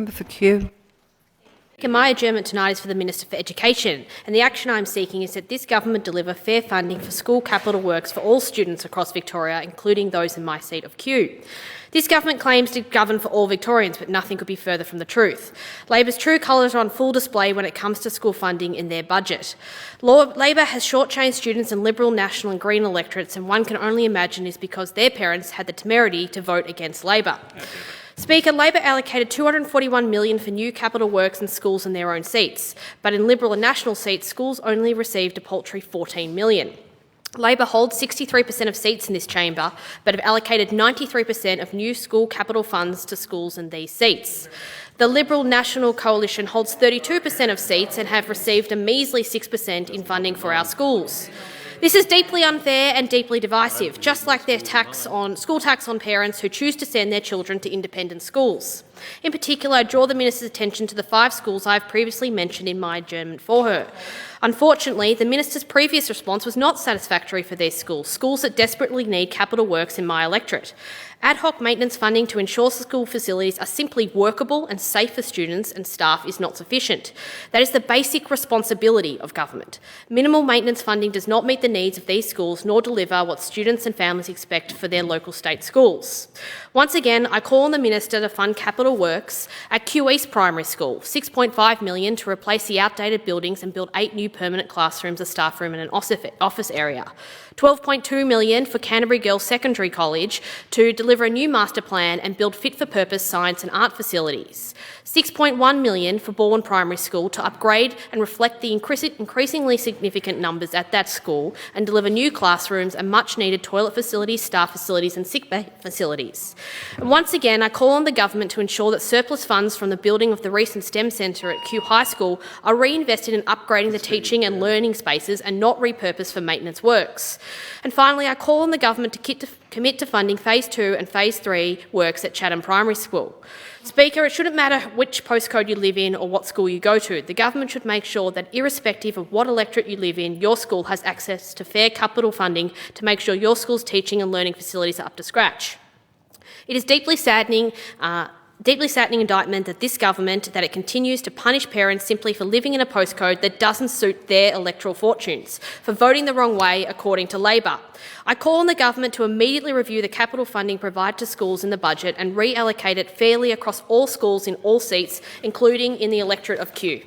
Member for Kew. My adjournment tonight is for the Minister for Education, and the action I am seeking is that this government deliver fair funding for school capital works for all students across Victoria, including those in my seat of Kew. This government claims to govern for all Victorians, but nothing could be further from the truth. Labor's true colours are on full display when it comes to school funding in their budget. Labor has shortchanged students in Liberal, National and Green electorates, and one can only imagine is because their parents had the temerity to vote against Labor. Speaker, Labor allocated $241 million for new capital works and schools in their own seats, but in Liberal and National seats, schools only received a paltry $14 million. Labor holds 63% of seats in this chamber, but have allocated 93% of new school capital funds to schools in these seats. The Liberal-National coalition holds 32% of seats and have received a measly 6% in funding for our schools. This is deeply unfair and deeply divisive, just like their school tax on parents who choose to send their children to independent schools. In particular, I draw the Minister's attention to the 5 schools I have previously mentioned in my adjournment for her. Unfortunately, the Minister's previous response was not satisfactory for these schools that desperately need capital works in my electorate. Ad hoc maintenance funding to ensure school facilities are simply workable and safe for students and staff is not sufficient. That is the basic responsibility of government. Minimal maintenance funding does not meet the needs of these schools nor deliver what students and families expect for their local state schools. Once again, I call on the Minister to fund capital works at Kew East Primary School, $6.5 million to replace the outdated buildings and build 8 new permanent classrooms, a staff room and an office area. $12.2 million for Canterbury Girls Secondary College to deliver a new master plan and build fit-for-purpose science and art facilities. $6.1 million for Bourne Primary School to upgrade and reflect the increasingly significant numbers at that school and deliver new classrooms and much-needed toilet facilities, staff facilities and sick bay facilities. And once again, I call on the government to ensure that surplus funds from the building of the recent STEM centre at Kew High School are reinvested in upgrading the teaching and learning spaces and not repurposed for maintenance works. And finally, I call on the government to commit to funding Phase 2 and Phase 3 works at Chatham Primary School. Speaker, it shouldn't matter which postcode you live in or what school you go to. The government should make sure that irrespective of what electorate you live in, your school has access to fair capital funding to make sure your school's teaching and learning facilities are up to scratch. It is deeply saddening indictment that this government that it continues to punish parents simply for living in a postcode that doesn't suit their electoral fortunes, for voting the wrong way according to Labor. I call on the government to immediately review the capital funding provided to schools in the budget and reallocate it fairly across all schools in all seats, including in the electorate of Kew.